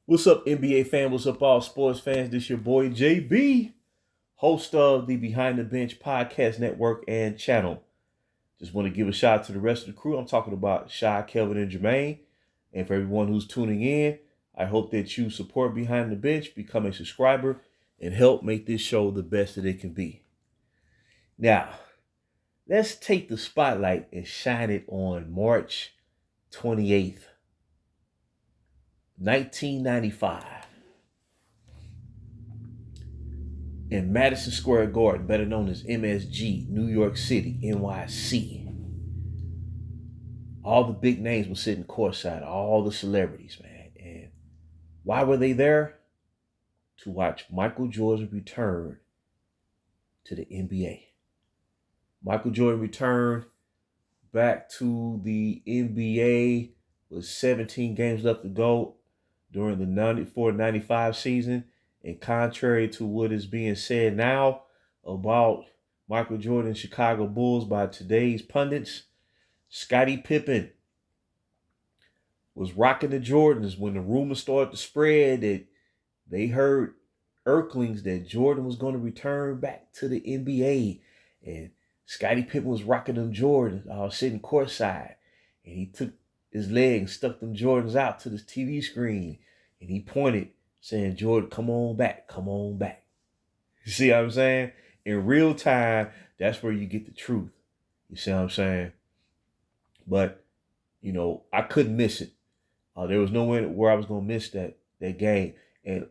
What's up, NBA fan? What's up, all sports fans? This your boy JB, host of the Behind the Bench podcast network and channel. Just want to give a shout out to the rest of the crew. I'm talking about Shy, Kelvin, and Jermaine. And for everyone who's tuning in, I hope that you support Behind the Bench, become a subscriber, and help make this show the best that it can be. Now, let's take the spotlight and shine it on March 28th, 1995. In Madison Square Garden, better known as MSG, New York City, NYC. All the big names were sitting courtside, all the celebrities, man. And why were they there? To watch Michael Jordan return to the NBA. Michael Jordan returned back to the NBA with 17 games left to go during the 94-95 season. And contrary to what is being said now about Michael Jordan's Chicago Bulls by today's pundits, Scottie Pippen was rocking the Jordans when the rumors started to spread that they heard Erklings that Jordan was going to return back to the NBA. And Scottie Pippen was rocking them Jordans, sitting courtside. And he took his leg and stuck them Jordans out to the TV screen. And he pointed, saying, "Jordan, come on back, come on back." You see what I'm saying? In real time, that's where you get the truth. You see what I'm saying? But, I couldn't miss it. There was no way where I was going to miss that game. And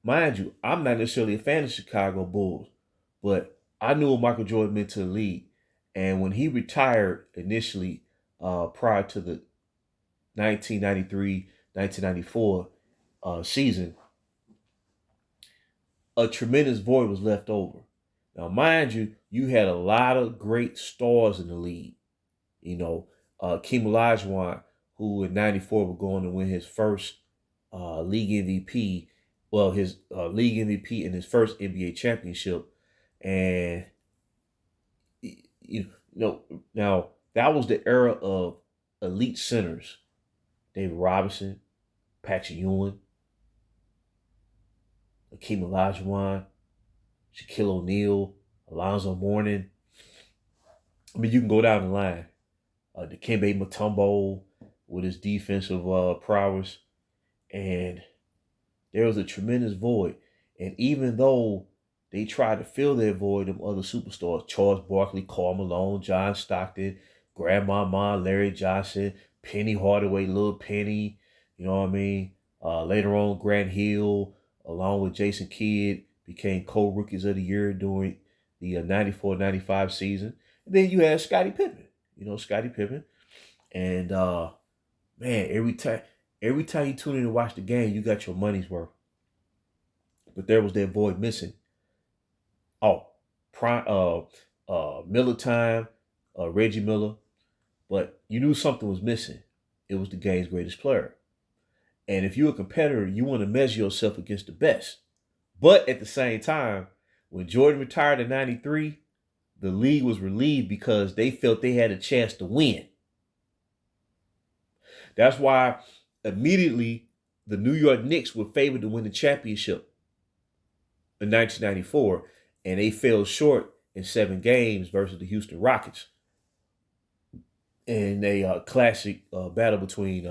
mind you, I'm not necessarily a fan of Chicago Bulls, but I knew what Michael Jordan meant to the league. And when he retired initially, prior to the 1993-1994 season, a tremendous void was left over. Now, mind you, you had a lot of great stars in the league. Keem Olajuwon, who in '94 was going to win his first league MVP. Well, his league MVP in his first NBA championship. And, now that was the era of elite centers. David Robinson, Patrick Ewing, Hakeem Olajuwon, Shaquille O'Neal, Alonzo Mourning. I mean, you can go down the line. Dikembe Mutombo with his defensive prowess. And there was a tremendous void. And even though they tried to fill that void, them other superstars, Charles Barkley, Karl Malone, John Stockton, Grandmama, Larry Johnson, Penny Hardaway, Lil Penny, you know what I mean? Later on, Grant Hill, along with Jason Kidd, became co-rookies of the year during the 94-95 season. And then you had Scottie Pippen. Scottie Pippen. And man, every time you tune in to watch the game, you got your money's worth. But there was that void missing. Miller time, Reggie Miller. But you knew something was missing. It was the game's greatest player. And if you're a competitor, you want to measure yourself against the best. But at the same time, when Jordan retired in '93, the league was relieved because they felt they had a chance to win. That's why immediately the New York Knicks were favored to win the championship in 1994, and they fell short in 7 games versus the Houston Rockets in a classic battle between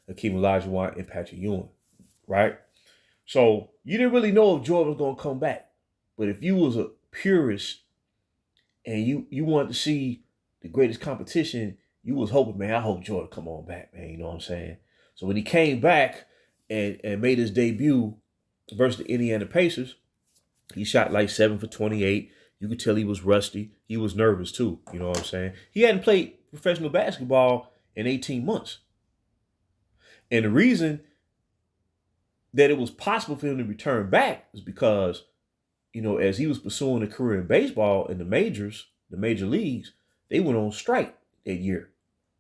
Hakeem Olajuwon and Patrick Ewing, right? So you didn't really know if Jordan was going to come back. But if you was a purist and you wanted to see the greatest competition, you was hoping, man, I hope Jordan come on back, man. You know what I'm saying? So when he came back and made his debut versus the Indiana Pacers, he shot like 7 for 28. You could tell he was rusty. He was nervous too. You know what I'm saying? He hadn't played professional basketball in 18 months. And the reason that it was possible for him to return back is because, as he was pursuing a career in baseball in the majors, the major leagues, they went on strike that year.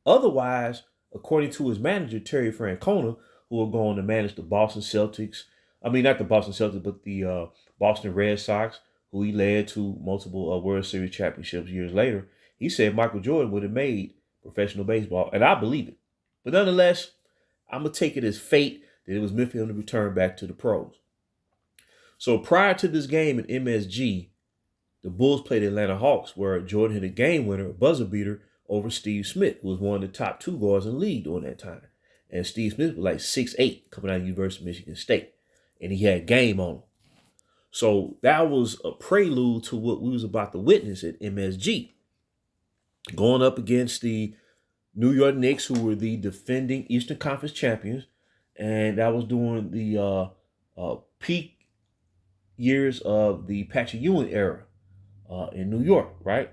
Otherwise, according to his manager, Terry Francona, who will go on to manage the Boston Celtics, not the Boston Celtics, but the Boston Red Sox, who he led to multiple World Series championships years later, he said Michael Jordan would have made professional baseball. And I believe it. But nonetheless, I'm going to take it as fate that it was meant for him to return back to the pros. So prior to this game in MSG, the Bulls played the Atlanta Hawks, where Jordan hit a game winner, a buzzer beater, over Steve Smith, who was one of the top 2 guards in the league during that time. And Steve Smith was like 6'8", coming out of the University of Michigan State. And he had game on him. So that was a prelude to what we was about to witness at MSG. Going up against the New York Knicks, who were the defending Eastern Conference champions. And that was during the peak years of the Patrick Ewing era in New York, right?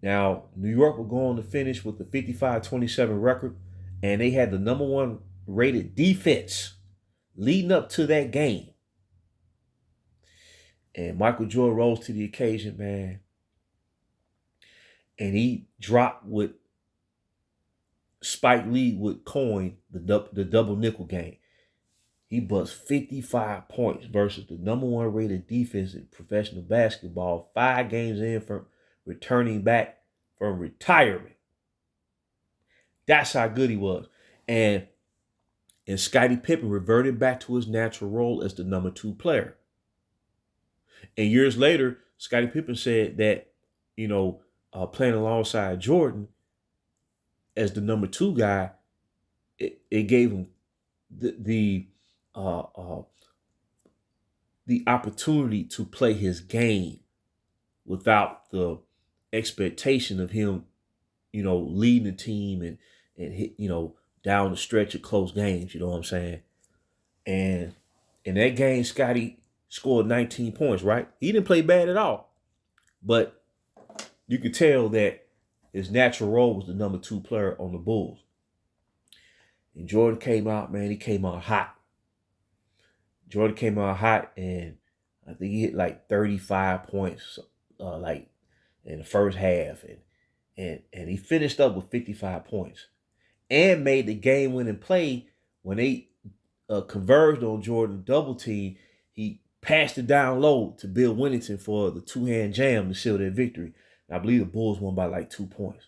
Now, New York will go on to finish with the 55-27 record, and they had the number 1 rated defense leading up to that game. And Michael Jordan rose to the occasion, man. And he dropped what Spike Lee would coin the double nickel game. He busts 55 points versus the number 1 rated defense in professional basketball 5 games in from returning back from retirement. That's how good he was. And Scottie Pippen reverted back to his natural role as the number 2 player. And years later, Scottie Pippen said that, playing alongside Jordan as the number 2 guy, it gave him the opportunity to play his game without the expectation of him, leading the team and hit, down the stretch of close games. You know what I'm saying? And in that game, Scottie scored 19 points, right? He didn't play bad at all. But you could tell that his natural role was the number 2 player on the Bulls. And Jordan came out, man, he came out hot. Jordan came out hot, and I think he hit like 35 points, like in the first half. And he finished up with 55 points and made the game-winning play when they converged on Jordan double team. He passed it down low to Bill Wennington for the 2-hand jam to seal their victory. And I believe the Bulls won by like 2 points.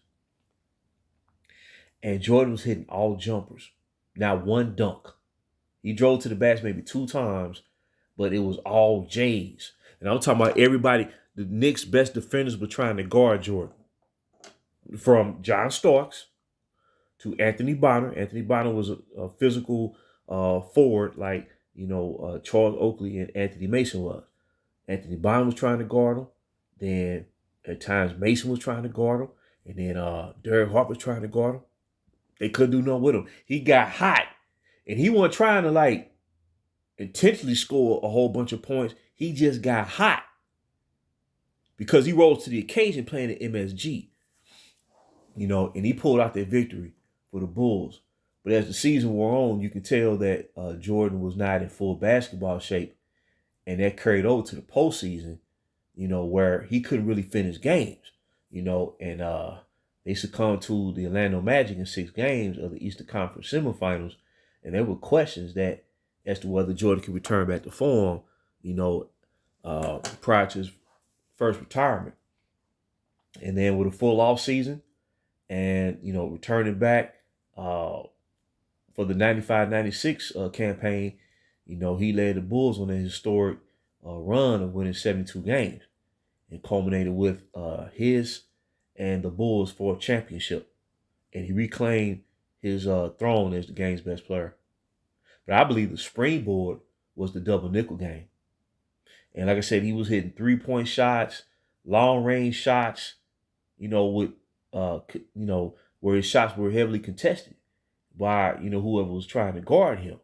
And Jordan was hitting all jumpers, not one dunk. He drove to the basket maybe 2 times, but it was all J's. And I'm talking about everybody. The Knicks' best defenders were trying to guard Jordan. From John Starks to Anthony Bonner. Anthony Bonner was a physical forward like, Charles Oakley and Anthony Mason was. Anthony Bonner was trying to guard him. Then at times Mason was trying to guard him. And then Derek Hart was trying to guard him. They couldn't do nothing with him. He got hot. And he wasn't trying to intentionally score a whole bunch of points. He just got hot. Because he rose to the occasion playing at MSG. And he pulled out that victory for the Bulls. But as the season wore on, you could tell that Jordan was not in full basketball shape. And that carried over to the postseason, where he couldn't really finish games, and they succumbed to the Orlando Magic in 6 games of the Eastern Conference semifinals. And there were questions as to whether Jordan could return back to form, prior to his first retirement. And then with a full off season and, returning back for the 95-96 campaign, he led the Bulls on a historic run of winning 72 games and culminated with his and the Bulls' 4th championship. And he reclaimed his throne as the game's best player. But I believe the springboard was the double nickel game. And like I said, he was hitting 3-point shots, long range shots, with where his shots were heavily contested by, whoever was trying to guard him.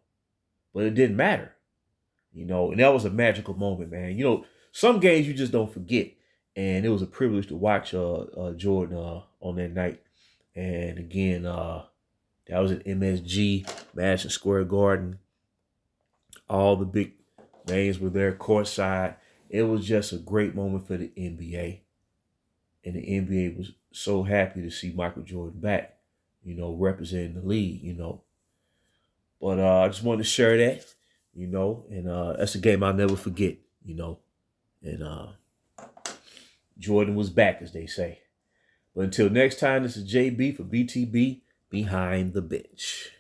But it didn't matter, and that was a magical moment, man. Some games you just don't forget. And it was a privilege to watch Jordan on that night. And again, that was at MSG, Madison Square Garden. All the big names were there courtside. It was just a great moment for the NBA. And the NBA was so happy to see Michael Jordan back, representing the league, But I just wanted to share that, and that's a game I'll never forget, And Jordan was back, as they say. But until next time, this is JB for BTB Behind the Bench.